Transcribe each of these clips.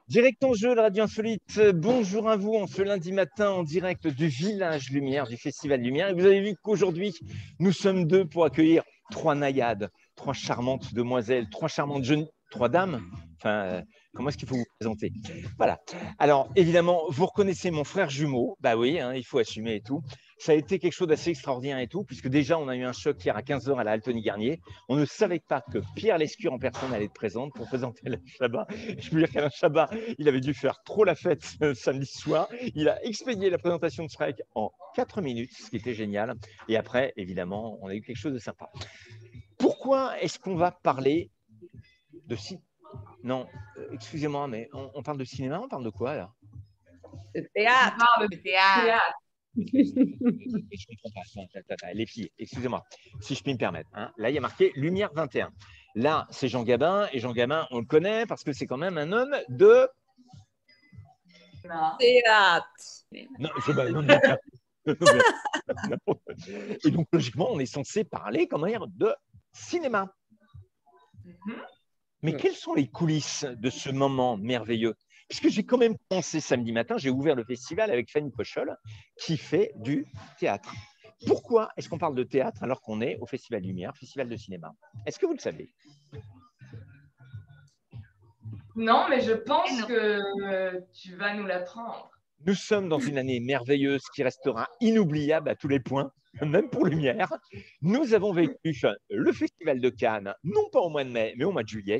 Direct en jeu, la radio insolite. Bonjour à vous en ce lundi matin en direct du Village Lumière, du Festival Lumière. Et vous avez vu qu'aujourd'hui, nous sommes deux pour accueillir trois naïades, trois charmantes demoiselles, trois charmantes jeunes, trois dames. Enfin, comment est-ce qu'il faut vous présenter? Voilà. Alors, évidemment, vous reconnaissez mon frère jumeau. Bah oui, hein, il faut assumer et tout. Ça a été quelque chose d'assez extraordinaire et tout, puisque déjà, on a eu un choc hier à 15 h à la Altony Garnier. On ne savait pas que Pierre Lescure en personne allait être présente pour présenter le Shabbat. Je peux dire qu'Alain Chabat, il avait dû faire trop la fête samedi soir. Il a expédié la présentation de Shrek en 4 minutes, ce qui était génial. Et après, évidemment, on a eu quelque chose de sympa. Pourquoi est-ce qu'on va parler de cinéma? Non, excusez-moi, mais on parle de cinéma, on parle de quoi là? De théâtre. On parle de théâtre. Je comprends pas. Les filles, excusez-moi, si je puis me permettre. Hein. Là, il y a marqué Lumière 21. Là, c'est Jean Gabin, et Jean Gabin, on le connaît parce que c'est quand même un homme de théâtre. Non, et donc, logiquement, on est censé parler quand même de cinéma. Mais quelles sont les coulisses de ce moment merveilleux? Puisque j'ai quand même commencé samedi matin, j'ai ouvert le festival avec Fanny Pochol, qui fait du théâtre. Pourquoi est-ce qu'on parle de théâtre alors qu'on est au Festival Lumière, Festival de cinéma? Est-ce que vous le savez? Non, mais je pense que tu vas nous l'apprendre. Nous sommes dans une année merveilleuse qui restera inoubliable à tous les points, même pour Lumière. Nous avons vécu le Festival de Cannes, non pas au mois de mai, mais au mois de juillet.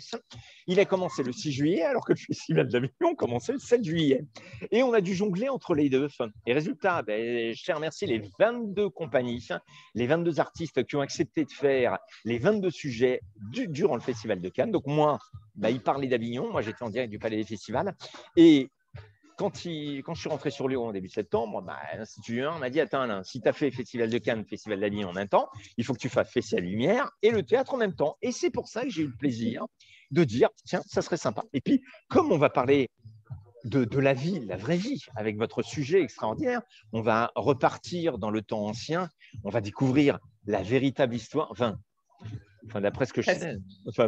Il a commencé le 6 juillet, alors que le Festival d'Avignon commençait le 7 juillet. Et on a dû jongler entre les deux. Et résultat, je tiens à remercier les 22 compagnies, les 22 artistes qui ont accepté de faire les 22 sujets durant le Festival de Cannes. Donc moi, il parlait d'Avignon, moi j'étais en direct du Palais des Festivals. Et quand je suis rentré sur Lyon en début septembre, l'Institut 1 m'a dit: attends, Alain, si tu as fait Festival de Cannes, Festival d'Avignon en même temps, il faut que tu fasses Festival Lumière et le théâtre en même temps. Et c'est pour ça que j'ai eu le plaisir de dire: tiens, ça serait sympa. Et puis, comme on va parler de la vie, la vraie vie, avec votre sujet extraordinaire, on va repartir dans le temps ancien, on va découvrir la véritable histoire, d'après ce que je sais,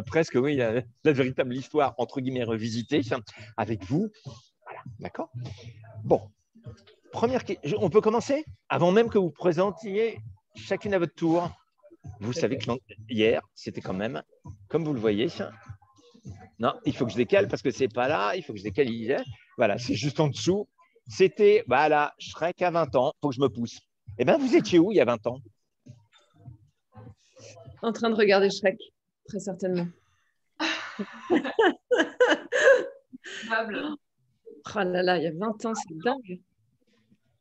presque, oui, la véritable histoire, entre guillemets, revisitée, avec vous. Voilà, d'accord? Bon, première question. On peut commencer? Avant même que vous présentiez chacune à votre tour. Vous savez que hier, c'était quand même, comme vous le voyez, non, il faut que je décale parce que c'est pas là, il faut que je décale. Voilà, c'est juste en dessous. C'était, voilà, Shrek à 20 ans, il faut que je me pousse. Eh bien, vous étiez où il y a 20 ans? En train de regarder Shrek, très certainement. Oh là là, il y a 20 ans, c'est dingue.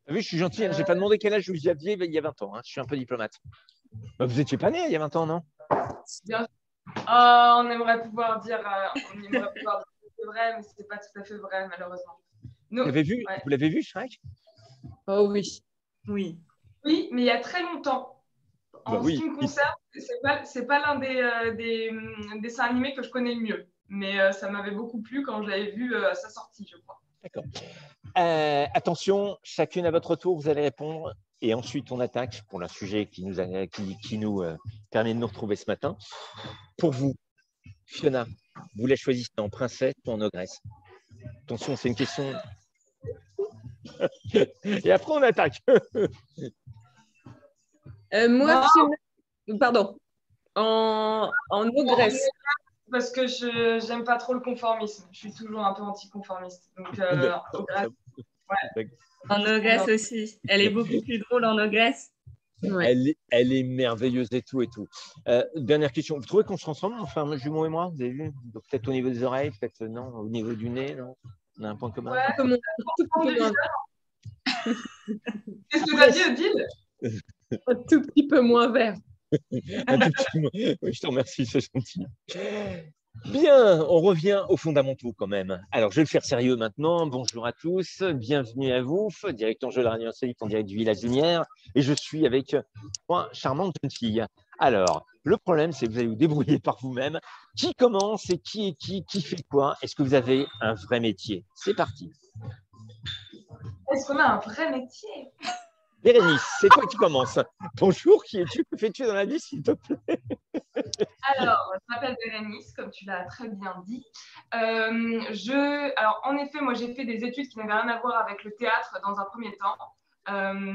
Oui, je suis gentil, je n'ai pas demandé quel âge vous aviez il y a 20 ans. Je suis un peu diplomate. Vous n'étiez pas né il y a 20 ans, non? On aimerait pouvoir dire que c'est vrai, mais ce n'est pas tout à fait vrai, malheureusement. Vous l'avez vu, Shrek? Oh oui. Oui, mais il y a très longtemps. En ce qui me concerne, c'est pas l'un des dessins animés que je connais le mieux. Mais ça m'avait beaucoup plu quand j'avais vu sa sortie, je crois. D'accord. Attention, chacune à votre tour, vous allez répondre. Et ensuite, on attaque pour le sujet qui nous permet de nous retrouver ce matin. Pour vous, Fiona, vous la choisissez en princesse ou en ogresse? Attention, c'est une question. Et après, on attaque. Moi, Fiona, pardon, en ogresse. Parce que je n'aime pas trop le conformisme. Je suis toujours un peu anticonformiste. Donc, ogresse. Ouais. En ogresse aussi. Elle est beaucoup plus drôle en ogresse. Ouais. Elle est merveilleuse et tout. Dernière question. Vous trouvez qu'on se ressemble, enfin, jumeau et moi? Vous avez vu? Peut-être au niveau des oreilles, peut-être non. Au niveau du nez, non? On a un point commun. Ouais, qu'est-ce que tu as dit, Odile? Un tout petit peu moins vert. Un tout petit peu moins. Oui, je te remercie, c'est gentil. Bien, on revient aux fondamentaux quand même. Alors, je vais le faire sérieux maintenant. Bonjour à tous, bienvenue à vous. Direct en jeu, la radio insolite en direct du Village Lumière. Et je suis avec trois charmantes jeunes filles. Alors, le problème, c'est que vous allez vous débrouiller par vous-même. Qui commence et qui fait quoi? Est-ce que vous avez un vrai métier? C'est parti. Est-ce qu'on a un vrai métier? Bérénice, c'est toi qui commences. Bonjour, qui es-tu? Que fais-tu dans la vie, s'il te plaît? Alors, je m'appelle Bérénice, comme tu l'as très bien dit. Alors, en effet, moi, j'ai fait des études qui n'avaient rien à voir avec le théâtre dans un premier temps.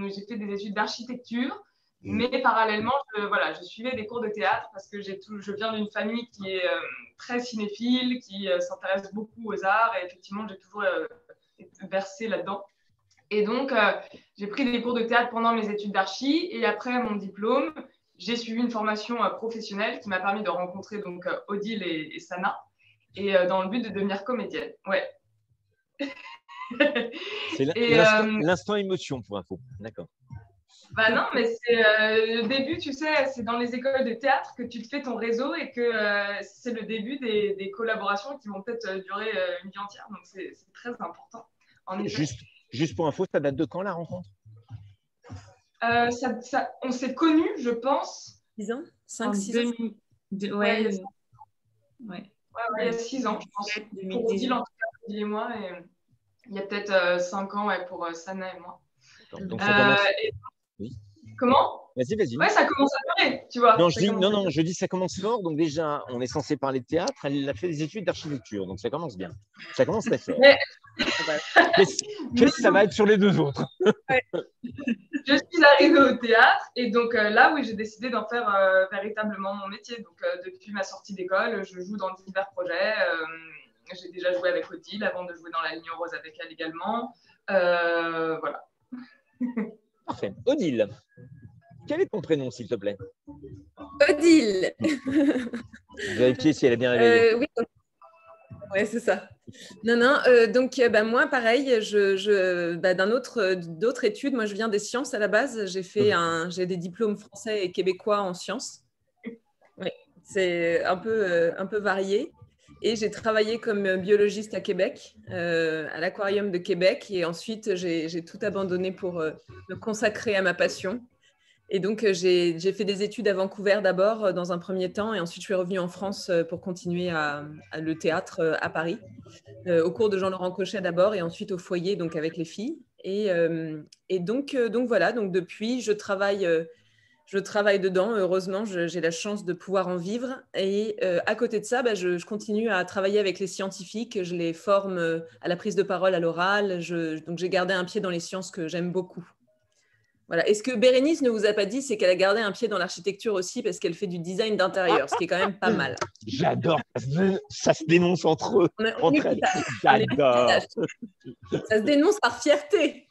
J'ai fait des études d'architecture, mais parallèlement, je suivais des cours de théâtre parce que je viens d'une famille qui est très cinéphile, qui s'intéresse beaucoup aux arts, et effectivement, j'ai toujours versé là-dedans. Et donc, j'ai pris des cours de théâtre pendant mes études d'archi, et après mon diplôme, j'ai suivi une formation professionnelle qui m'a permis de rencontrer donc Odile et Sana, et dans le but de devenir comédienne. Ouais. C'est l'instant émotion pour info. D'accord. Bah non, mais c'est le début, tu sais, c'est dans les écoles de théâtre que tu te fais ton réseau et que c'est le début des collaborations qui vont peut-être durer une vie entière. Donc, c'est très important. En effet. Juste pour info, ça date de quand la rencontre? On s'est connus, je pense. 6 ans 5-6 ans Ouais, il y a 6 ans, je pense. Pour Odile, en tout cas, Odile et moi. Et il y a peut-être 5 ans pour Sana et moi. Donc, ça commence... Oui. Comment? Vas-y. Ouais, ça commence à durer, tu vois. Non, je dis ça commence fort. Donc déjà, on est censé parler de théâtre. Elle a fait des études d'architecture, donc ça commence bien. Ça commence très fort. Qu'est-ce que ça va être sur les deux autres? Je suis arrivée au théâtre et donc là, oui, j'ai décidé d'en faire véritablement mon métier. Donc depuis ma sortie d'école, je joue dans divers projets. J'ai déjà joué avec Odile avant de jouer dans La Ligne Rose avec elle également. Voilà. Parfait. Odile, quel est ton prénom, s'il te plaît? Odile. Vérifier si elle est bien réveillée. Oui, ouais, c'est ça. Non, donc moi, pareil, d'autres études, moi je viens des sciences à la base, j'ai des diplômes français et québécois en sciences. Ouais, c'est un peu varié. Et j'ai travaillé comme biologiste à Québec, à l'Aquarium de Québec. Et ensuite, j'ai tout abandonné pour me consacrer à ma passion. Et donc, j'ai fait des études à Vancouver d'abord, dans un premier temps. Et ensuite, je suis revenue en France pour continuer le théâtre à Paris, au cours de Jean-Laurent Cochet d'abord, et ensuite au foyer, donc avec les filles. Et donc voilà, donc depuis, je travaille dedans. Heureusement, j'ai la chance de pouvoir en vivre. Et à côté de ça, je continue à travailler avec les scientifiques. Je les forme à la prise de parole, à l'oral. Donc, j'ai gardé un pied dans les sciences que j'aime beaucoup. Voilà. Et ce que Bérénice ne vous a pas dit, c'est qu'elle a gardé un pied dans l'architecture aussi parce qu'elle fait du design d'intérieur, ce qui est quand même pas mal. J'adore. Ça se dénonce entre eux. Entre elles. J'adore. Ça se dénonce par fierté.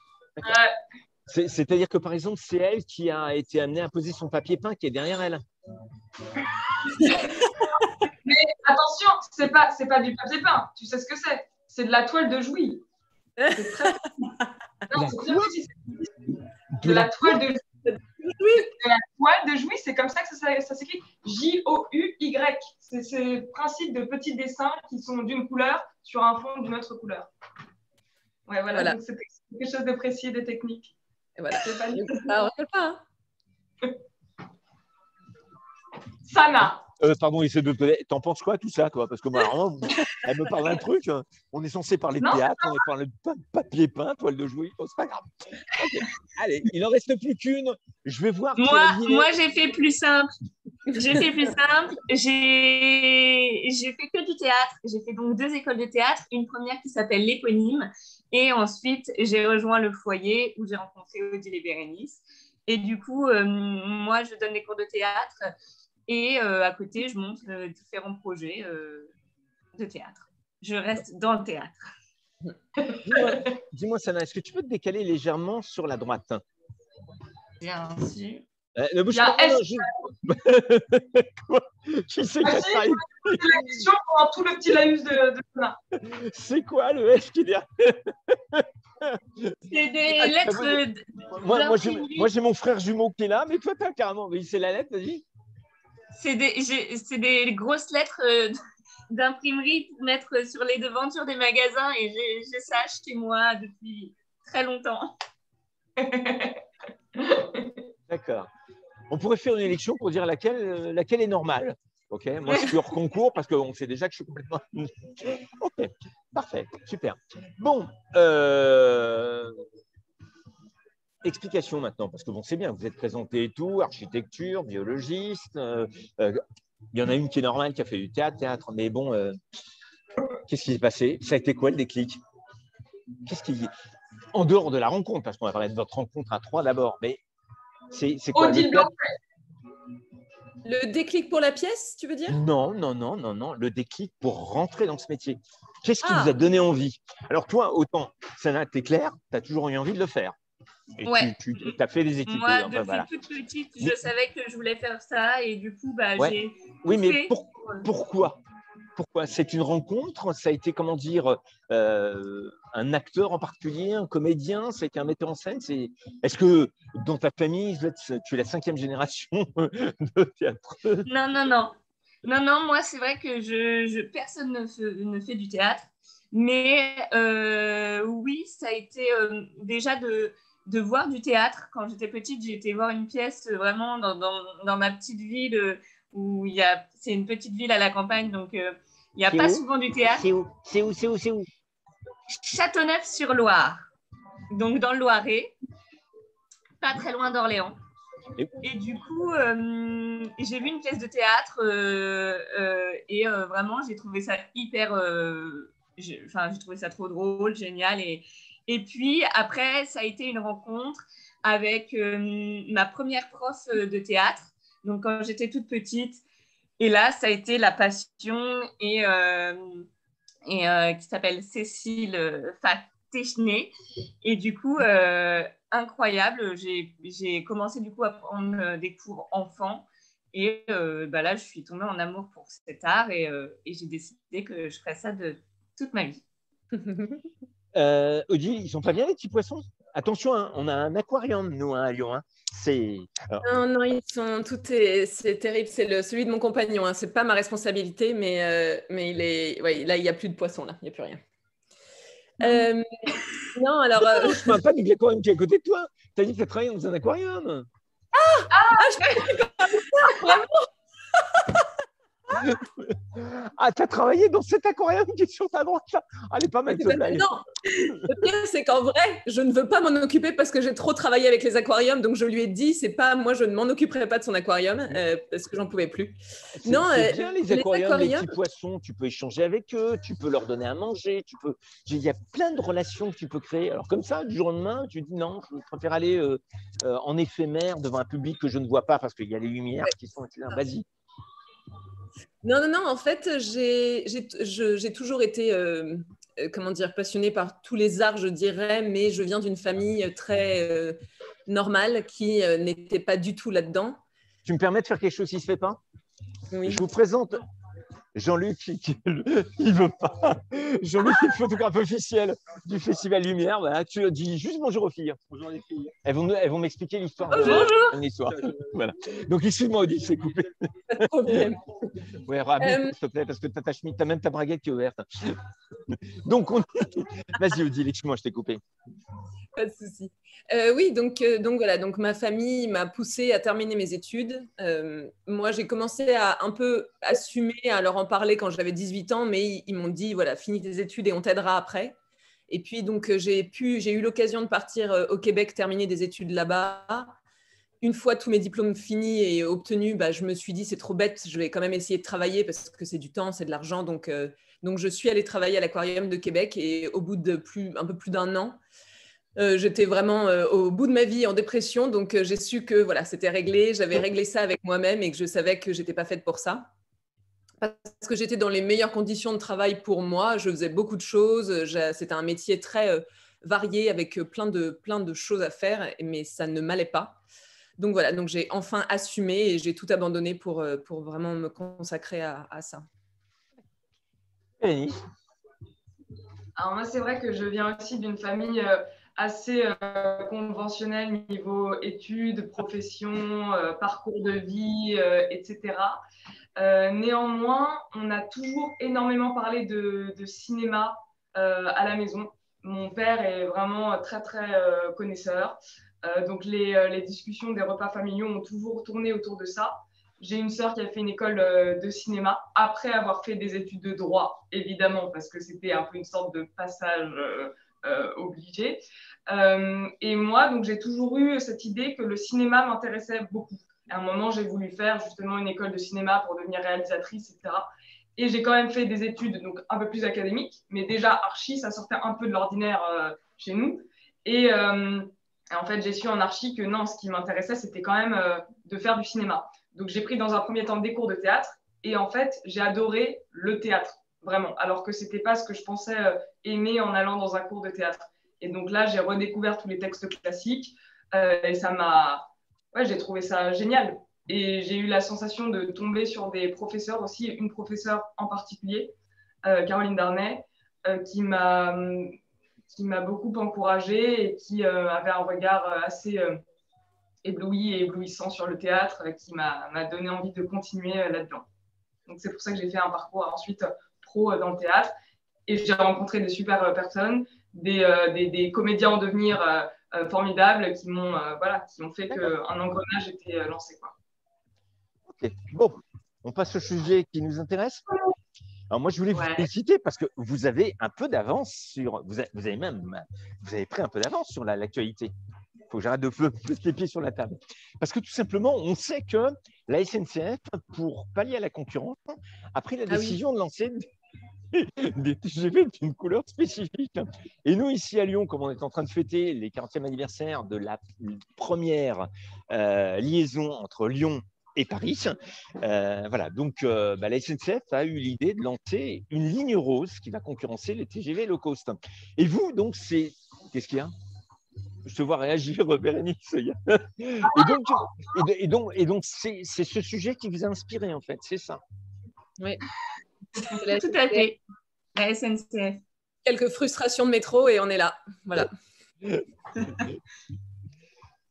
C'est-à-dire que, par exemple, c'est elle qui a été amenée à poser son papier peint qui est derrière elle. Mais attention, c'est pas du papier peint. Tu sais ce que c'est? C'est de la toile de Jouy. C'est très... Non, c'est bien précis. De la toile de Jouy. De la toile de Jouy, c'est comme ça que ça s'écrit. J-O-U-Y. C'est le principe de petits dessins qui sont d'une couleur sur un fond d'une autre couleur. Ouais, voilà. Donc, c'est quelque chose de précis, de technique. Et voilà. On ne pas. Sana. Pardon, t'en penses quoi tout ça, toi? Parce que moi, vraiment, elle me parle d'un truc. On est censé parler de théâtre, on est parlé de papier peint, toile de Jouy. Oh, c'est pas grave. Okay. Allez, il n'en reste plus qu'une. Je vais voir. Moi, j'ai fait plus simple. J'ai fait que du théâtre. J'ai fait donc 2 écoles de théâtre. Une première qui s'appelle l'Éponyme. Et ensuite, j'ai rejoint le foyer où j'ai rencontré Odile et Bérénice. Et du coup, moi, je donne des cours de théâtre. Et à côté, je monte différents projets de théâtre. Je reste dans le théâtre. Dis-moi, Sana, est-ce que tu peux te décaler légèrement sur la droite? Bien sûr. Ne bouge pas. Quoi? Qui c'est qui a travaillé? C'est la question pendant tout le petit laïus de Sana. C'est quoi le F qui est derrière? C'est des lettres. Moi, j'ai mon frère jumeau qui est là, mais toi, t'as carrément. C'est la lettre, vas-y. C'est des grosses lettres d'imprimerie pour mettre sur les devantures des magasins et j'ai ça chez moi depuis très longtemps. D'accord. On pourrait faire une élection pour dire laquelle est normale. Ok. Moi, je suis hors concours parce qu'on sait déjà que je suis complètement. Ok. Parfait. Super. Bon. explication maintenant, parce que bon, c'est bien, vous êtes présenté et tout, architecture, biologiste. Il y en a une qui est normale, qui a fait du théâtre, mais bon, qu'est-ce qui s'est passé? Ça a été quoi le déclic? Qu'est-ce qui, en dehors de la rencontre, parce qu'on va parler de votre rencontre à 3 d'abord, mais c'est quoi Odile Blanc. Le déclic pour la pièce, tu veux dire? Non, le déclic pour rentrer dans ce métier. Qu'est-ce qui vous a donné envie? Alors toi, autant, Sana, t'es clair, tu as toujours eu envie de le faire. Et Ouais. tu as fait des études. Moi, enfin, depuis toute petite, je savais que je voulais faire ça et du coup, bah, Ouais. j'ai Oui, mais fait. pourquoi? Pourquoi? C'est une rencontre? Ça a été, comment dire, un acteur en particulier, un comédien? Ça a été un metteur en scène? Est-ce que dans ta famille, tu es la 5e génération de théâtre? Non, moi, c'est vrai que personne ne fait du théâtre. Mais oui, ça a été déjà de voir du théâtre. Quand j'étais petite, j'ai été voir une pièce vraiment dans ma petite ville où c'est une petite ville à la campagne, donc il n'y a pas souvent du théâtre. C'est où? Châteauneuf-sur-Loire, donc dans le Loiret, pas très loin d'Orléans. Et du coup, j'ai vu une pièce de théâtre et vraiment, j'ai trouvé ça j'ai trouvé ça trop drôle, génial. Et puis, après, ça a été une rencontre avec ma première prof de théâtre, donc quand j'étais toute petite. Et là, ça a été la passion et qui s'appelle Cécile Fatechné. Et du coup, incroyable, j'ai commencé du coup à prendre des cours enfants. Et là, je suis tombée en amour pour cet art et j'ai décidé que je ferais ça de toute ma vie. Odile, ils sont pas bien les petits poissons? Attention, hein, on a un aquarium, nous, hein, à Lyon. Hein. Non, ils sont c'est terrible. C'est celui de mon compagnon. Hein. C'est pas ma responsabilité, mais il est. Ouais, là, il n'y a plus de poissons. Là, il n'y a plus rien. Non, alors. Je ne pas du aquarium qui est à côté de toi. Tu as dit que tu as travaillé dans un aquarium. Vraiment. Ah, tu as travaillé dans cet aquarium qui est sur ta droite là. Allez, pas mal. Non, le pire, c'est qu'en vrai, je ne veux pas m'en occuper parce que j'ai trop travaillé avec les aquariums. Donc, je lui ai dit, c'est pas moi, je ne m'en occuperai pas de son aquarium parce que j'en pouvais plus. C'est bien les aquariums, les petits poissons. Tu peux échanger avec eux, tu peux leur donner à manger. Il y a plein de relations que tu peux créer. Alors, comme ça, du jour au lendemain, tu dis non, je préfère aller en éphémère devant un public que je ne vois pas parce qu'il y a les lumières qui sont là. Vas-y. Non, en fait, j'ai toujours été, comment dire, passionnée par tous les arts, je dirais, mais je viens d'une famille très normale qui n'était pas du tout là-dedans. Tu me permets de faire quelque chose qui ne se fait pas? Oui. Je vous présente Jean-Luc, il veut pas. Jean-Luc est le photographe officiel du Festival Lumière. Voilà, tu dis juste bonjour aux filles. Bonjour les filles. Elles vont m'expliquer l'histoire. Bonjour. Voilà. Donc, excuse-moi, Odile, c'est coupé. Pas de problème. Ouais, s'il te plaît, parce que tu as même ta braguette qui est ouverte. Donc, vas-y, Odile, excuse-moi, je t'ai coupé. Pas de souci. Oui, donc voilà, donc ma famille m'a poussée à terminer mes études. Moi, j'ai commencé à un peu assumer, à leur en parler quand j'avais 18 ans, mais ils m'ont dit, voilà, finis tes études et on t'aidera après. Et puis, donc, j'ai eu l'occasion de partir au Québec, terminer des études là-bas. Une fois tous mes diplômes finis et obtenus, je me suis dit, c'est trop bête, je vais quand même essayer de travailler parce que c'est du temps, c'est de l'argent. Donc, je suis allée travailler à l'Aquarium de Québec et au bout de un peu plus d'1 an, j'étais vraiment au bout de ma vie en dépression, donc j'ai su que voilà, c'était réglé, j'avais réglé ça avec moi-même et que je savais que je n'étais pas faite pour ça. Parce que j'étais dans les meilleures conditions de travail pour moi, je faisais beaucoup de choses, c'était un métier très varié avec plein de choses à faire, mais ça ne m'allait pas. Donc voilà, donc j'ai enfin assumé et j'ai tout abandonné pour vraiment me consacrer à ça. Annie. Alors moi, c'est vrai que je viens aussi d'une famille assez conventionnelle niveau études, profession, parcours de vie, etc. Néanmoins, on a toujours énormément parlé de cinéma à la maison. Mon père est vraiment très, très connaisseur. Donc, les discussions des repas familiaux ont toujours tourné autour de ça. J'ai une sœur qui a fait une école de cinéma après avoir fait des études de droit, évidemment, parce que c'était un peu une sorte de passage obligé. Et moi, donc, j'ai toujours eu cette idée que le cinéma m'intéressait beaucoup. À un moment, j'ai voulu faire justement une école de cinéma pour devenir réalisatrice, etc. Et j'ai quand même fait des études donc un peu plus académiques, mais déjà archi, ça sortait un peu de l'ordinaire chez nous. Et en fait, j'ai su en archi que non, ce qui m'intéressait, c'était quand même de faire du cinéma. Donc, j'ai pris dans un premier temps des cours de théâtre. Et en fait, j'ai adoré le théâtre, vraiment, alors que ce n'était pas ce que je pensais aimer en allant dans un cours de théâtre. Et donc là, j'ai redécouvert tous les textes classiques et ça m'a... Ouais, j'ai trouvé ça génial. Et j'ai eu la sensation de tomber sur des professeurs aussi, une professeure en particulier, Caroline Darnay, qui m'a beaucoup encouragée et qui avait un regard assez ébloui et éblouissant sur le théâtre, qui m'a donné envie de continuer là-dedans. Donc c'est pour ça que j'ai fait un parcours ensuite pro dans le théâtre. Et j'ai rencontré des super personnes, des comédiens en devenir formidables qui m'ont fait qu'un engrenage était lancé, quoi. Ok, bon, on passe au sujet qui nous intéresse. Alors moi, je voulais vous féliciter parce que vous avez un peu d'avance sur... Vous avez pris un peu d'avance sur l'actualité. Il faut que j'arrête de plus les pieds sur la table. Parce que tout simplement, on sait que la SNCF, pour pallier à la concurrence, a pris la décision de lancer des TGV d'une couleur spécifique. Et nous, ici à Lyon, comme on est en train de fêter les 40e anniversaire de la première liaison entre Lyon et Paris, voilà. Donc, la SNCF a eu l'idée de lancer une ligne rose qui va concurrencer les TGV low cost. Et vous, donc, c'est... Qu'est-ce qu'il y a ? Je te vois réagir, Bérénice. Et donc, c'est ce sujet qui vous a inspiré, en fait, c'est ça. Oui. Tout à fait. La SNCF. Quelques frustrations de métro et on est là. Voilà.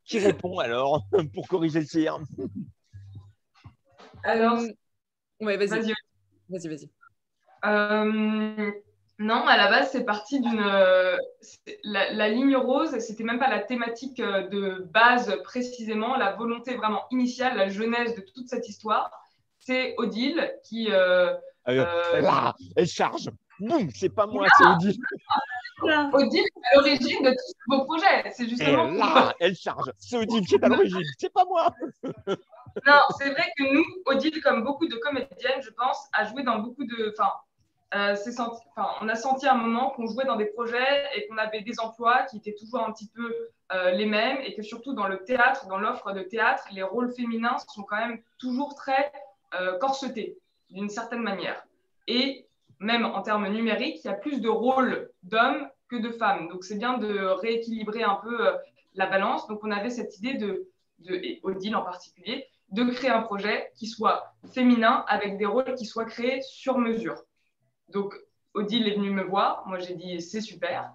Qui répond alors pour corriger le tir? Alors, ouais, vas-y. Non, à la base, c'est parti d'une... la ligne rose, c'était même pas la thématique de base précisément, la volonté vraiment initiale, la genèse de toute cette histoire. C'est Odile qui... là, elle charge. Boum, c'est pas moi, c'est Odile. Odile est à l'origine de tous vos projets. C'est justement... Et là, elle charge. C'est Odile qui est à l'origine, c'est pas moi. Non, c'est vrai que nous, Odile, comme beaucoup de comédiennes, je pense, a joué dans beaucoup de... on a senti à un moment qu'on jouait dans des projets et qu'on avait des emplois qui étaient toujours un petit peu les mêmes et que surtout dans le théâtre, dans l'offre de théâtre, les rôles féminins sont quand même toujours très corsetés d'une certaine manière. Et même en termes numériques, il y a plus de rôles d'hommes que de femmes. Donc, c'est bien de rééquilibrer un peu la balance. Donc, on avait cette idée et Odile en particulier, de créer un projet qui soit féminin avec des rôles qui soient créés sur mesure. Donc, Odile est venue me voir. Moi, j'ai dit, c'est super.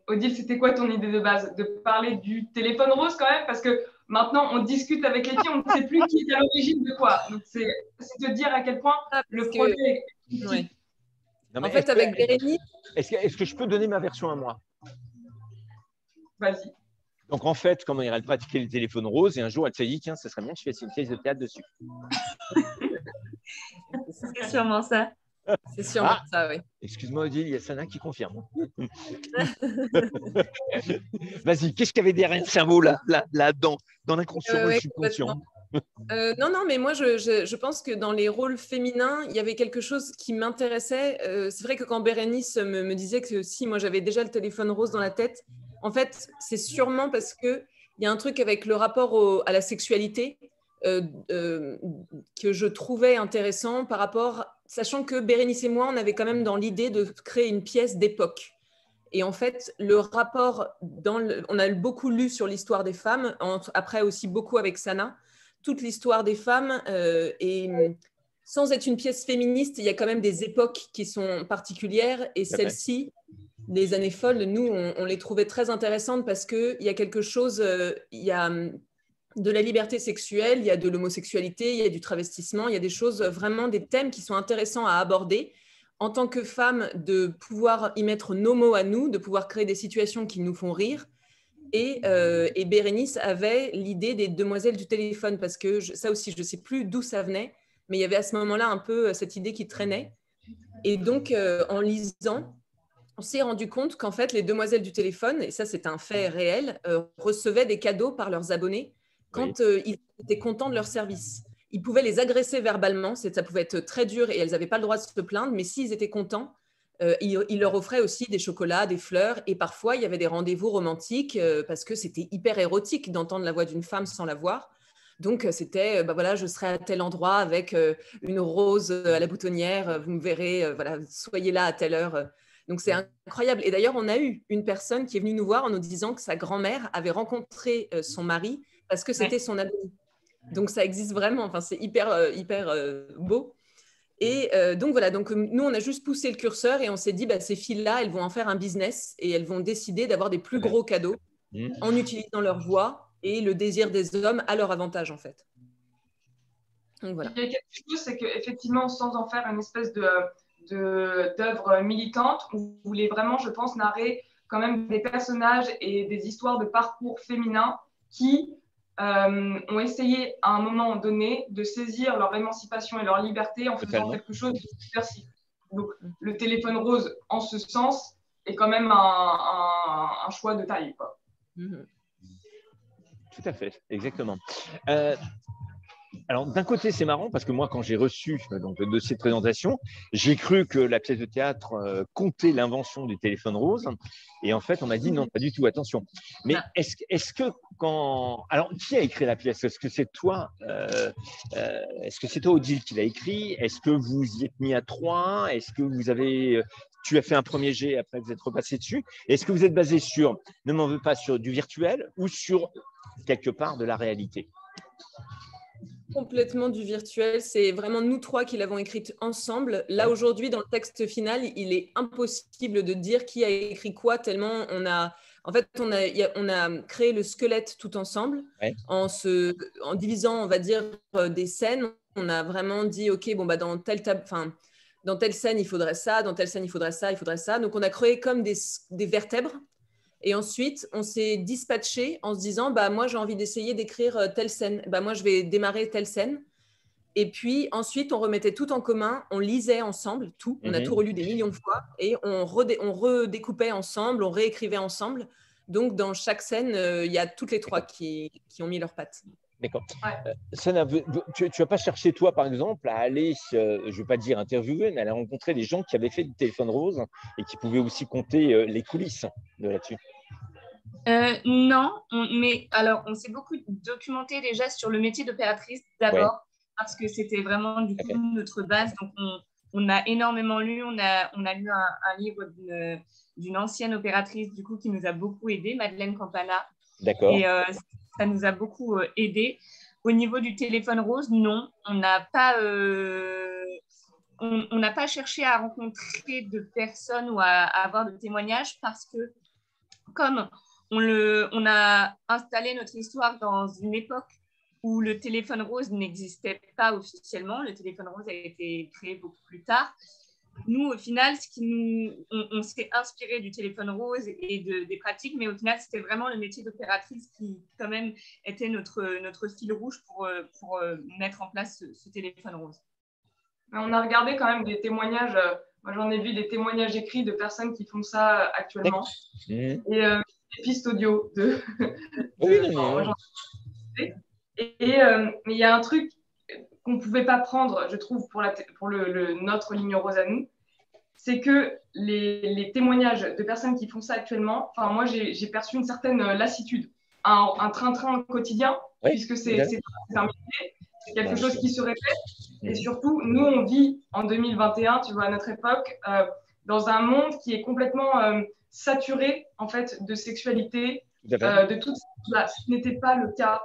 Odile, c'était quoi ton idée de base? De parler du téléphone rose quand même? Parce que maintenant, on discute avec les filles, on ne sait plus qui est à l'origine de quoi. Donc, c'est de dire à quel point le projet est... Ouais. Non, en fait, avec Bérénice... Est-ce que je peux donner ma version à moi? Vas-y. Donc, en fait, comment elle pratiquait le téléphone rose et un jour, elle s'est dit, tiens, ça serait bien que je fasse une pièce de théâtre dessus. C'est sûrement ça. C'est sûrement ça, oui. Excuse-moi, Odile, il y a Sana qui confirme. Vas-y, qu'est-ce qu'il y avait derrière le cerveau là-dedans, dans l'inconscient, le subconscient? Non, mais moi, je pense que dans les rôles féminins, il y avait quelque chose qui m'intéressait. C'est vrai que quand Bérénice me disait que si, moi, j'avais déjà le téléphone rose dans la tête, en fait, c'est sûrement parce qu'il y a un truc avec le rapport à la sexualité que je trouvais intéressant par rapport, sachant que Bérénice et moi, on avait quand même dans l'idée de créer une pièce d'époque. Et en fait, le rapport, on a beaucoup lu sur l'histoire des femmes, après aussi beaucoup avec Sana, toute l'histoire des femmes. Et sans être une pièce féministe, il y a quand même des époques qui sont particulières. Et celles-ci, les années folles, nous, on les trouvait très intéressantes parce qu'il y a quelque chose, il y a de la liberté sexuelle, il y a de l'homosexualité, il y a du travestissement, il y a des choses, vraiment des thèmes qui sont intéressants à aborder. En tant que femme, de pouvoir y mettre nos mots à nous, de pouvoir créer des situations qui nous font rire. Et Bérénice avait l'idée des demoiselles du téléphone, parce que ça aussi, je ne sais plus d'où ça venait, mais il y avait à ce moment-là un peu cette idée qui traînait. Et donc, en lisant, on s'est rendu compte qu'en fait, les demoiselles du téléphone, et ça c'est un fait réel, recevaient des cadeaux par leurs abonnés quand ils étaient contents de leur service. Ils pouvaient les agresser verbalement, ça pouvait être très dur et elles n'avaient pas le droit de se plaindre, mais s'ils étaient contents, ils leur offraient aussi des chocolats, des fleurs, et parfois il y avait des rendez-vous romantiques parce que c'était hyper érotique d'entendre la voix d'une femme sans la voir. Donc, c'était, voilà, je serai à tel endroit avec une rose à la boutonnière, vous me verrez, voilà, soyez là à telle heure. Donc, c'est incroyable. Et d'ailleurs, on a eu une personne qui est venue nous voir en nous disant que sa grand-mère avait rencontré son mari parce que c'était son abonné. Donc, ça existe vraiment. Enfin, c'est hyper beau. Et donc, voilà. Donc, nous, on a juste poussé le curseur et on s'est dit, ces filles-là, elles vont en faire un business et elles vont décider d'avoir des plus gros cadeaux en utilisant leur voix et le désir des hommes à leur avantage, en fait. Donc, voilà. Il y a quelque chose, c'est qu'effectivement, sans en faire une espèce d'œuvre militante, on voulait vraiment, je pense, narrer quand même des personnages et des histoires de parcours féminins qui ont essayé à un moment donné de saisir leur émancipation et leur liberté en faisant quelque chose de subversif. Donc, le téléphone rose, en ce sens, est quand même un choix de taille, quoi. Tout à fait, exactement. Alors, d'un côté, c'est marrant parce que moi, quand j'ai reçu de cette présentation, j'ai cru que la pièce de théâtre comptait l'invention du téléphone rose. Et en fait, on m'a dit non, pas du tout, attention. Mais est-ce que quand… Alors, qui a écrit la pièce? Est-ce que c'est toi est-ce que c'est toi, Odile, qui l'a écrit? Est-ce que vous y êtes mis à 3? Est-ce que vous avez… Tu as fait un premier jet, après vous êtes repassé dessus. Est-ce que vous êtes basé sur, ne m'en veux pas, sur du virtuel ou sur quelque part de la réalité? Complètement du virtuel. C'est vraiment nous trois qui l'avons écrite ensemble. Là, aujourd'hui, dans le texte final, il est impossible de dire qui a écrit quoi, tellement on a créé le squelette tout ensemble en divisant, on va dire, des scènes. On a vraiment dit, OK, bon, dans telle scène, il faudrait ça, dans telle scène, il faudrait ça, il faudrait ça. Donc, on a créé comme des vertèbres. Et ensuite, on s'est dispatché en se disant, moi, j'ai envie d'essayer d'écrire telle scène. Moi, je vais démarrer telle scène. Et puis, ensuite, on remettait tout en commun. On lisait ensemble tout. On a tout relu des millions de fois. Et on redécoupait ensemble, on réécrivait ensemble. Donc, dans chaque scène, il y a toutes les trois qui ont mis leurs pattes. D'accord. Sana, tu n'as pas cherché, toi, par exemple, à aller, je ne veux pas dire interviewer, mais à aller rencontrer des gens qui avaient fait du téléphone rose et qui pouvaient aussi compter les coulisses de là-dessus? Non, mais alors, on s'est beaucoup documenté déjà sur le métier d'opératrice d'abord, parce que c'était vraiment du coup notre base. Donc, on a énormément lu. On a lu un livre d'une ancienne opératrice du coup qui nous a beaucoup aidé, Madeleine Campana. D'accord. Et ça nous a beaucoup aidé. Au niveau du téléphone rose, non, on n'a pas cherché à rencontrer de personnes ou à avoir de témoignages parce que comme on a installé notre histoire dans une époque où le téléphone rose n'existait pas officiellement, le téléphone rose a été créé beaucoup plus tard. Nous, au final, on s'est inspiré du téléphone rose et des pratiques, mais au final, c'était vraiment le métier d'opératrice qui, quand même, était notre fil rouge pour mettre en place ce téléphone rose. On a regardé quand même des témoignages. Moi, j'en ai vu des témoignages écrits de personnes qui font ça actuellement. Et des pistes audio mais il y a un truc qu'on ne pouvait pas prendre, je trouve, pour notre ligne rose à nous, c'est que les témoignages de personnes qui font ça actuellement, moi, j'ai perçu une certaine lassitude, un train-train quotidien, puisque c'est un métier, c'est quelque chose qui se répète. Et surtout, nous, on vit en 2021, tu vois, à notre époque, dans un monde qui est complètement saturé, en fait, de sexualité, de tout ça. Ce n'était pas le cas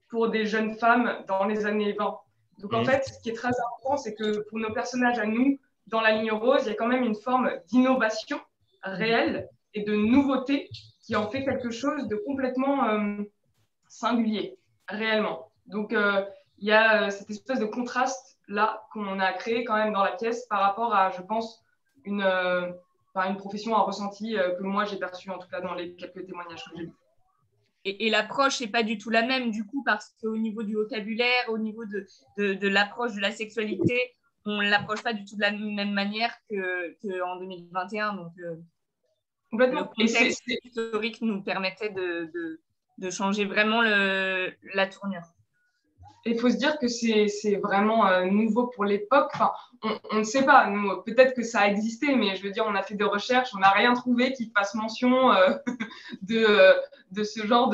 pour des jeunes femmes dans les années 20. Donc, en fait, ce qui est très important, c'est que pour nos personnages à nous, dans la ligne rose, il y a quand même une forme d'innovation réelle et de nouveauté qui en fait quelque chose de complètement singulier, réellement. Donc, il y a cette espèce de contraste-là qu'on a créé quand même dans la pièce par rapport à, je pense, une profession, un ressenti que moi j'ai perçu, en tout cas dans les quelques témoignages que j'ai lus. Et l'approche n'est pas du tout la même, du coup, parce qu'au niveau du vocabulaire, au niveau de l'approche de la sexualité, on ne l'approche pas du tout de la même manière qu'en 2021. Donc, Complètement. Le contexte historique nous permettait de changer vraiment la tournure. Il faut se dire que c'est vraiment nouveau pour l'époque. Enfin, on ne sait pas. Nous, peut-être que ça a existé, mais je veux dire, on a fait des recherches, on n'a rien trouvé qui fasse mention de ce genre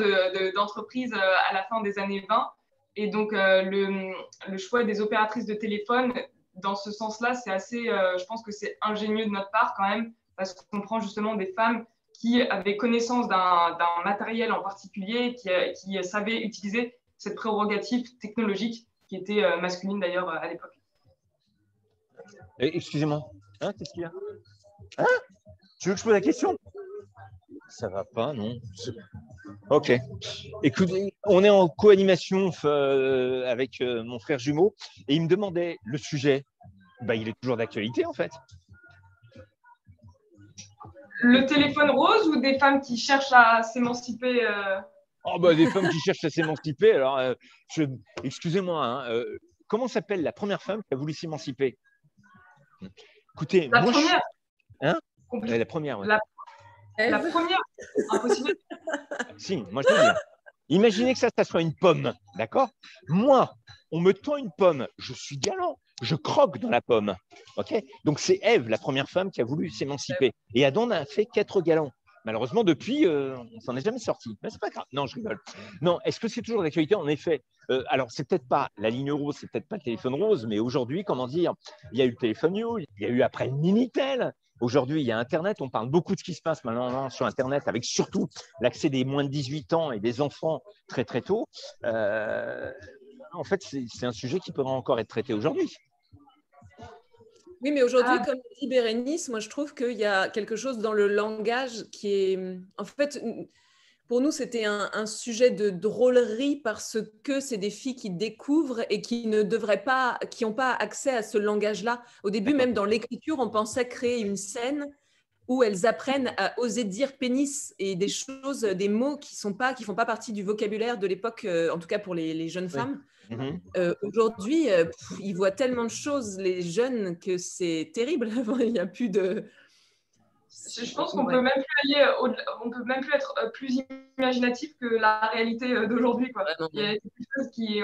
d'entreprise à la fin des années 20. Et donc, le choix des opératrices de téléphone, dans ce sens-là, c'est assez, je pense que c'est ingénieux de notre part quand même, parce qu'on prend justement des femmes qui avaient connaissance d'un matériel en particulier, qui savaient utiliser cette prérogative technologique qui était masculine d'ailleurs à l'époque. Excusez-moi, hein, qu'est-ce qu'il y a? Hein? Tu veux que je pose la question? Ça va pas, non? Ok. Écoutez, on est en co-animation avec mon frère jumeau et il me demandait le sujet. Bah, il est toujours d'actualité en fait. Le téléphone rose ou des femmes qui cherchent à s'émanciper Oh, bah, des femmes qui cherchent à s'émanciper. Alors, excusez-moi, hein, comment s'appelle la première femme qui a voulu s'émanciper? Écoutez, la moi, première. Hein? La première, ouais. La première, impossible. Si, moi je veux dire. Imaginez que ça soit une pomme, d'accord? Moi, on me tend une pomme, je suis galant, je croque dans la pomme, ok? Donc c'est Ève, la première femme qui a voulu s'émanciper. Et Adam a fait qu'être galant. Malheureusement, depuis, on s'en est jamais sorti. Mais c'est pas grave. Non, je rigole. Non, est-ce que c'est toujours d'actualité? En effet. Alors, c'est peut-être pas la ligne rose, c'est peut-être pas le téléphone rose, mais aujourd'hui, comment dire, il y a eu le téléphone You, il y a eu après le Minitel. Aujourd'hui, il y a Internet. On parle beaucoup de ce qui se passe maintenant sur Internet, avec surtout l'accès des moins de 18 ans et des enfants très très tôt. En fait, c'est un sujet qui peut encore être traité aujourd'hui. Oui, mais aujourd'hui, comme dit Bérénice, moi je trouve qu'il y a quelque chose dans le langage qui est… En fait, pour nous, c'était un sujet de drôlerie parce que c'est des filles qui découvrent et qui ne devraient pas, qui n'ont pas accès à ce langage-là. Au début, même dans l'écriture, on pensait créer une scène où elles apprennent à oser dire pénis et des choses, des mots qui font pas partie du vocabulaire de l'époque, en tout cas pour les jeunes femmes. Aujourd'hui, ils voient tellement de choses, les jeunes, que c'est terrible. Il n'y a plus de… Je pense qu'on peut même plus aller on peut même plus être plus imaginatif que la réalité d'aujourd'hui, quoi. Il y a quelque chose qui…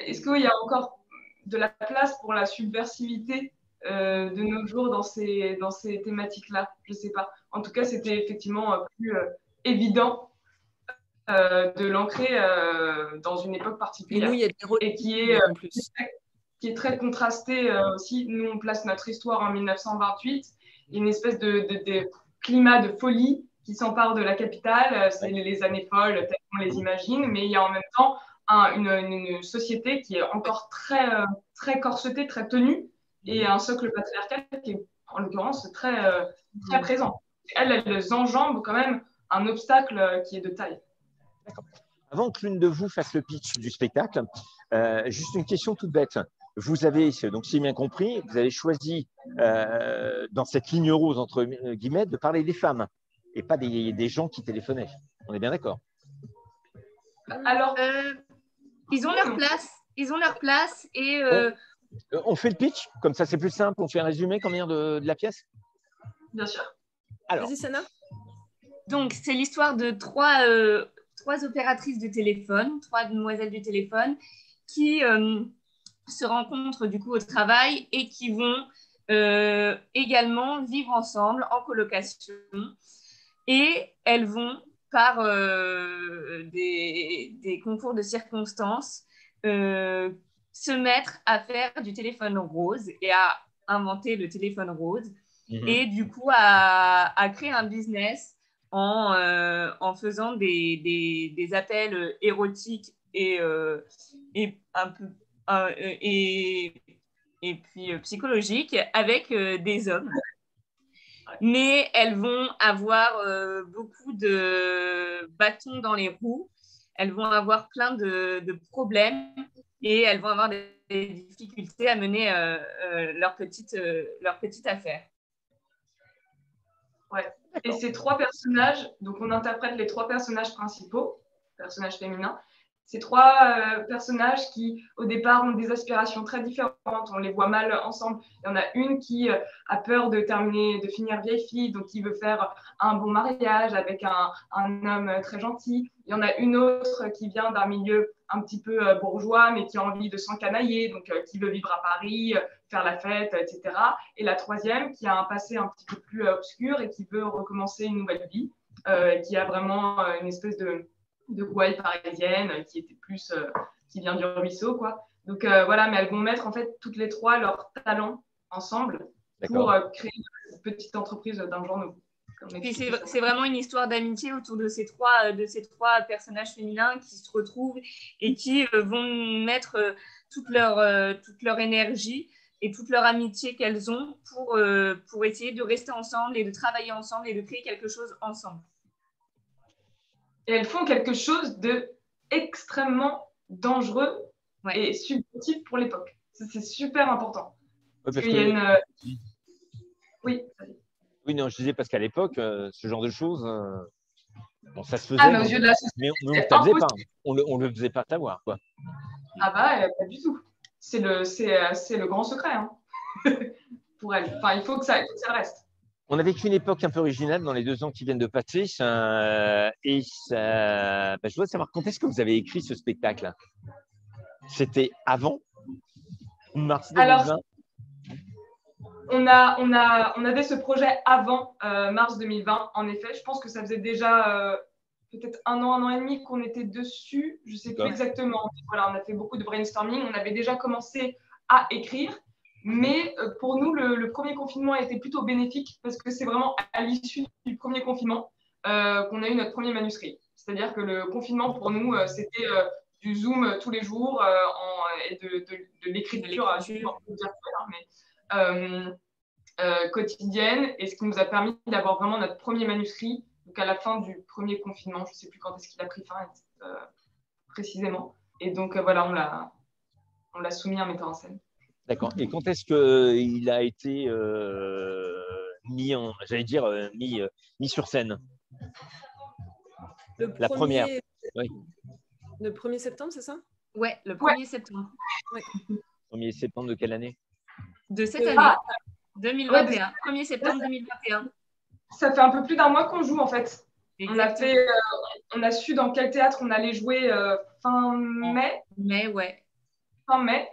Est-ce qu'il y a encore de la place pour la subversivité de nos jours dans ces thématiques-là? Je ne sais pas. En tout cas, c'était effectivement plus évident de l'ancrer dans une époque particulière. Et qui est très contrasté aussi. Nous, on place notre histoire en 1928. Une espèce de climat de folie qui s'empare de la capitale. C'est les années folles telles qu'on les imagine, mais il y a en même temps une société qui est encore très, très corsetée, très tenue, et un socle patriarcal qui est, en l'occurrence, très, très présent. Elles enjambent quand même un obstacle qui est de taille. D'accord. Avant que l'une de vous fasse le pitch du spectacle, juste une question toute bête. Vous avez, donc si j'ai bien compris, vous avez choisi dans cette ligne rose, entre guillemets, de parler des femmes et pas des gens qui téléphonaient. On est bien d'accord? Alors, ils ont leur place. Ils ont leur place et… On fait le pitch, comme ça c'est plus simple. On fait un résumé quand même de la pièce? Bien sûr. Alors. Vas-y, Sana. Donc, c'est l'histoire de trois opératrices de téléphone, trois demoiselles du téléphone qui se rencontrent du coup au travail et qui vont également vivre ensemble en colocation. Et elles vont, par des concours de circonstances, se mettre à faire du téléphone rose et à inventer le téléphone rose. Et du coup à créer un business en faisant des appels érotiques et un peu et puis psychologiques avec des hommes. Mais elles vont avoir beaucoup de bâtons dans les roues, elles vont avoir plein de problèmes et elles vont avoir des difficultés à mener leur petite affaire. Ouais. Et ces trois personnages, donc on interprète les trois personnages principaux, personnages féminins, ces trois personnages qui, au départ, ont des aspirations très différentes. On les voit mal ensemble. Il y en a une qui a peur de finir vieille fille, donc qui veut faire un bon mariage avec un homme très gentil. Il y en a une autre qui vient d'un milieu un petit peu bourgeois, mais qui a envie de s'encanailler, donc qui veut vivre à Paris, faire la fête, etc. Et la troisième qui a un passé un petit peu plus obscur et qui veut recommencer une nouvelle vie, qui a vraiment une espèce de gouaille parisienne qui était plus qui vient du ruisseau, quoi. Donc voilà, mais elles vont mettre en fait toutes les trois leurs talents ensemble pour créer une petite entreprise d'un genre nouveau. Et c'est vraiment une histoire d'amitié autour de ces trois personnages féminins qui se retrouvent et qui vont mettre toute leur énergie et toute leur amitié qu'elles ont pour essayer de rester ensemble et de travailler ensemble et de créer quelque chose ensemble. Et elles font quelque chose d'extrêmement dangereux et subversif pour l'époque. C'est super important. Parce qu'il y a une... Oui, oui, non, je disais parce qu'à l'époque, ce genre de choses, bon, ça se faisait, mais aux yeux de la société, mais on ne faisait pas. On le faisait pas savoir, quoi. Ah bah, pas du tout. C'est le grand secret hein, pour elles. Enfin, il faut que ça reste. On a vécu une époque un peu originale dans les 2 ans qui viennent de passer. Et ça, je voudrais savoir quand est-ce que vous avez écrit ce spectacle? C'était avant mars 2020? Alors, on avait ce projet avant mars 2020. En effet, je pense que ça faisait déjà peut-être un an et demi qu'on était dessus. Je ne sais plus exactement. Voilà, on a fait beaucoup de brainstorming. On avait déjà commencé à écrire. Mais pour nous, le premier confinement a été plutôt bénéfique parce que c'est vraiment à l'issue du premier confinement qu'on a eu notre premier manuscrit. C'est-à-dire que le confinement, pour nous, c'était du Zoom tous les jours et de l'écriture quotidienne. Et ce qui nous a permis d'avoir vraiment notre premier manuscrit. Donc à la fin du premier confinement, je ne sais plus quand est-ce qu'il a pris fin précisément. Et donc voilà, on l'a soumis à un metteur en scène. D'accord. Et quand est-ce qu'il a été mis sur scène? La première. Oui. Le 1er septembre, c'est ça? Oui, le 1er septembre. Ouais. 1er septembre de quelle année? De cette année, 2021. 1er septembre 2021. Ça fait un peu plus d'un mois qu'on joue en fait. On a su dans quel théâtre on allait jouer fin mai. Fin mai.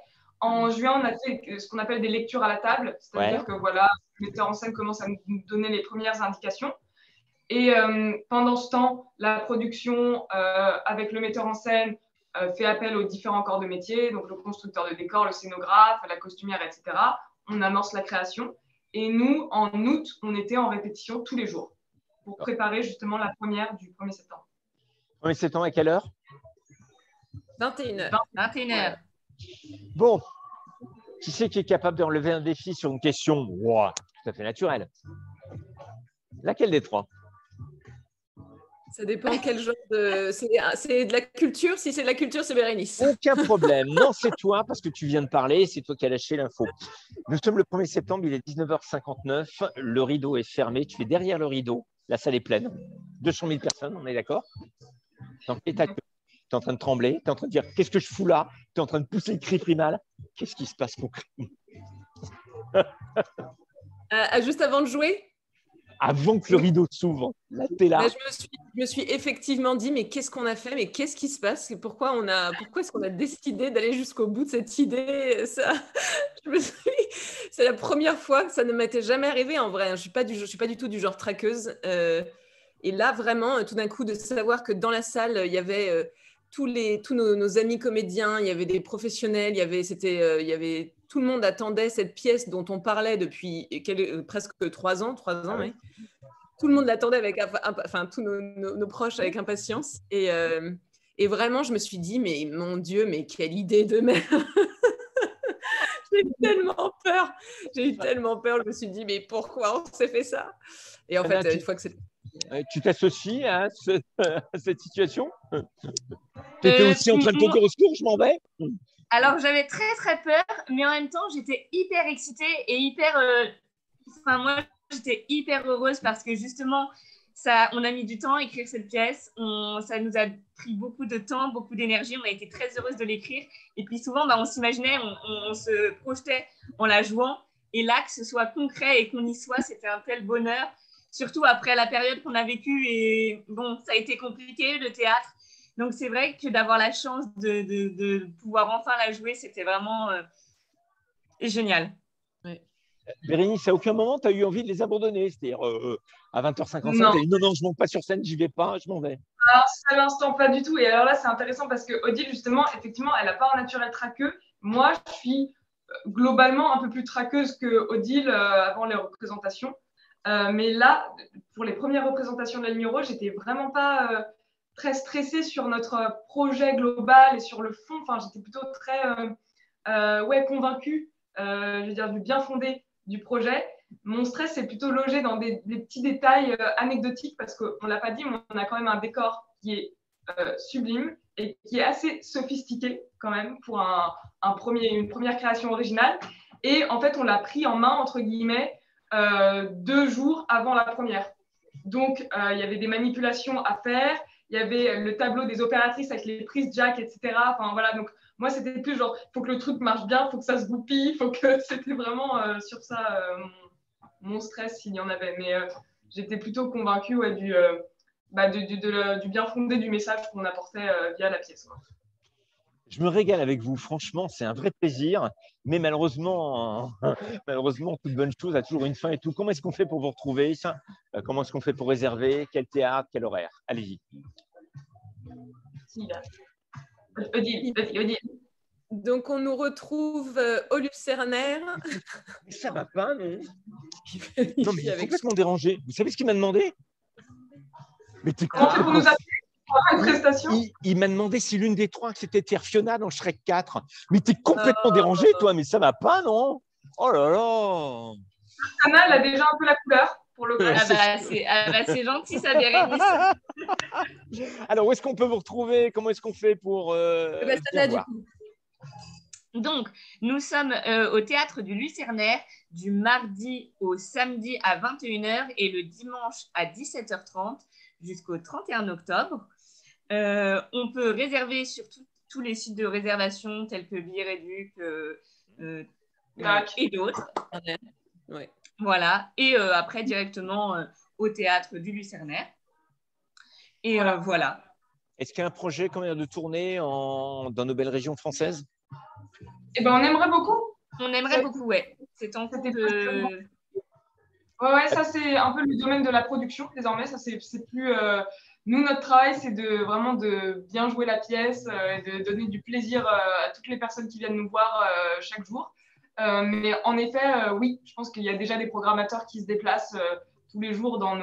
En juin, on a fait ce qu'on appelle des lectures à la table, c'est-à-dire que voilà, le metteur en scène commence à nous donner les premières indications. Et pendant ce temps, la production, avec le metteur en scène, fait appel aux différents corps de métier, donc le constructeur de décors, le scénographe, la costumière, etc. On amorce la création. Et nous, en août, on était en répétition tous les jours pour préparer justement la première du 1er septembre. 1er septembre à quelle heure? 21h. 21h. Bon, qui c'est qui est capable de relever un défi sur une question tout à fait naturelle? Laquelle des trois? Ça dépend quel genre de... C'est de la culture. Si c'est de la culture, c'est Bérénice. Aucun problème. Non, c'est toi, parce que tu viens de parler, c'est toi qui as lâché l'info. Nous sommes le 1er septembre, il est 19h59, le rideau est fermé, tu es derrière le rideau, la salle est pleine, 200 000 personnes, on est d'accord? Donc, tu es en train de trembler, tu es en train de dire « Qu'est-ce que je fous là ?» Tu es en train de pousser le cri primal. Qu'est-ce qui se passe concrètement? Juste avant de jouer? Avant que le rideau s'ouvre, là, tu es là. Je me suis effectivement dit, mais qu'est-ce qu'on a fait? Mais qu'est-ce qui se passe? Et pourquoi est-ce qu'on a décidé d'aller jusqu'au bout de cette idée? C'est la première fois, ça ne m'était jamais arrivé en vrai. Je ne suis pas du tout du genre traqueuse. Et là, vraiment, tout d'un coup, de savoir que dans la salle, il y avait tous nos amis comédiens, il y avait des professionnels, il y avait tout le monde attendait cette pièce dont on parlait depuis presque 3 ans. Oui. Tout le monde l'attendait tous nos proches avec impatience. Et vraiment, je me suis dit, mais mon Dieu, mais quelle idée de merde. J'ai eu tellement peur. Je me suis dit, mais pourquoi on s'est fait ça? Et en fait, une fois que c'est... Tu t'associes à cette situation? Tu étais aussi en train de te dire au secours, je m'en vais? Alors, j'avais très, très peur, mais en même temps, j'étais hyper excitée et moi, j'étais hyper heureuse parce que justement, on a mis du temps à écrire cette pièce. Ça nous a pris beaucoup de temps, beaucoup d'énergie. On a été très heureuse de l'écrire. Et puis souvent, on s'imaginait, on se projetait en la jouant. Et là, que ce soit concret et qu'on y soit, c'était un tel bonheur. Surtout après la période qu'on a vécue. Et bon, ça a été compliqué, le théâtre. Donc, c'est vrai que d'avoir la chance de pouvoir enfin la jouer, c'était vraiment génial. Ouais. Bérénice, à aucun moment, tu as eu envie de les abandonner? C'est-à-dire, à 20h55, tu as dit non, je ne monte pas sur scène, j'y vais pas, je m'en vais. Alors, à l'instant, pas du tout. Et alors là, c'est intéressant parce que Odile, justement, effectivement, elle n'a pas un naturel traqueux. Moi, je suis globalement un peu plus traqueuse que Odile avant les représentations. Mais là, pour les premières représentations de La Ligne Rouge, j'étais vraiment pas très stressée sur notre projet global et sur le fond. Enfin, j'étais plutôt très convaincue, je veux dire, du bien fondé du projet. Mon stress est plutôt logé dans des petits détails anecdotiques parce qu'on ne l'a pas dit, mais on a quand même un décor qui est sublime et qui est assez sophistiqué quand même pour une première création originale. Et en fait, on l'a pris en main, entre guillemets, 2 jours avant la première. Donc, il y avait des manipulations à faire. Il y avait le tableau des opératrices avec les prises jack, etc. Enfin, voilà. Donc, moi, c'était plus genre, il faut que le truc marche bien, il faut que ça se goupille, c'était vraiment sur ça mon stress, s'il y en avait. Mais j'étais plutôt convaincue du bien fondé du message qu'on apportait via la pièce, quoi. Je me régale avec vous, franchement, c'est un vrai plaisir. Mais malheureusement, toute bonne chose a toujours une fin et tout. Comment est-ce qu'on fait pour vous retrouver ça? Comment est-ce qu'on fait pour réserver? Quel théâtre? Quel horaire? Allez-y. Odile. Donc, on nous retrouve au Lucernaire. Mais ça va pas, non? Non, mais il est complètement dérangé. Vous savez ce qu'il m'a demandé? Mais t'es Comment tu peux nous appeler pour une prestation? Il m'a demandé si l'une des 3, que c'était Fiona dans Shrek 4. Mais t'es complètement dérangé, toi, mais ça va pas, non? Oh là là! Anna, elle a déjà un peu la couleur. Pour le C'est gentil, ça, Bérénice. Alors, où est-ce qu'on peut vous retrouver? Comment est-ce qu'on fait pour Sana, du coup. Donc, nous sommes au Théâtre du Lucernaire du mardi au samedi à 21h et le dimanche à 17h30 jusqu'au 31 octobre. On peut réserver sur tous les sites de réservation tels que Billets Réduc et d'autres. Ouais. Voilà. Et après, directement au Théâtre du Lucernaire. Et voilà. Est-ce qu'il y a un projet quand même de tourner dans nos belles régions françaises? Eh ben, on aimerait beaucoup. On aimerait beaucoup, ouais. C'est en cours de... Ouais, ça, c'est un peu le domaine de la production, désormais. Ça, c'est plus... Nous, notre travail, c'est vraiment de bien jouer la pièce et de donner du plaisir à toutes les personnes qui viennent nous voir chaque jour. Mais en effet, oui, je pense qu'il y a déjà des programmateurs qui se déplacent tous les jours dans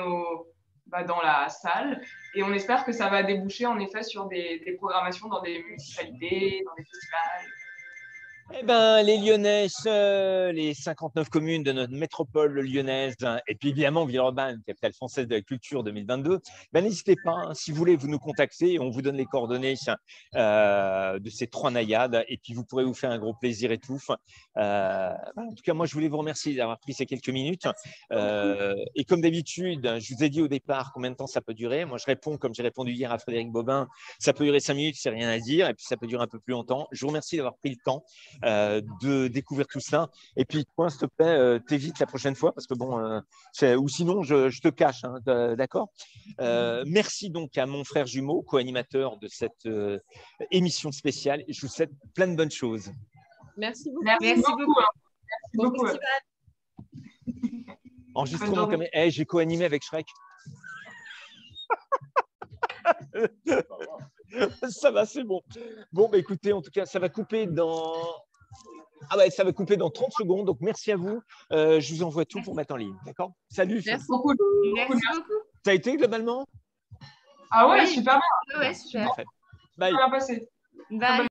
la salle. Et on espère que ça va déboucher, en effet, sur des programmations dans des municipalités, dans des festivals. Eh ben, les Lyonnaises, les 59 communes de notre métropole lyonnaise, et puis évidemment Villeurbanne, capitale française de la culture 2022, ben, n'hésitez pas, hein, si vous voulez, vous nous contactez, on vous donne les coordonnées de ces 3 naïades, et puis vous pourrez vous faire un gros plaisir et tout. En tout cas, moi, je voulais vous remercier d'avoir pris ces quelques minutes. Et comme d'habitude, je vous ai dit au départ combien de temps ça peut durer. Moi, je réponds comme j'ai répondu hier à Frédéric Bobin, ça peut durer 5 minutes, c'est rien à dire, et puis ça peut durer un peu plus longtemps. Je vous remercie d'avoir pris le temps de découvrir tout ça. Et puis, toi, s'il te plaît, t'évites la prochaine fois parce que bon, ou sinon, je te cache, hein, d'accord? Merci donc à mon frère jumeau, co-animateur de cette émission spéciale. Et je vous souhaite plein de bonnes choses. Merci beaucoup. Merci beaucoup. Bon festival. Enregistrement comme... Hey, j'ai co-animé avec Shrek. Ça va, c'est bon. Bon, bah, écoutez, en tout cas, ça va couper dans... ça va couper dans 30 secondes. Donc, merci à vous. Je vous envoie tout pour mettre en ligne. D'accord? Salut. Merci beaucoup. Merci beaucoup. Ça a été globalement? Ah ouais, super bien. Ouais, super. Bye. Ça va passer. Bye.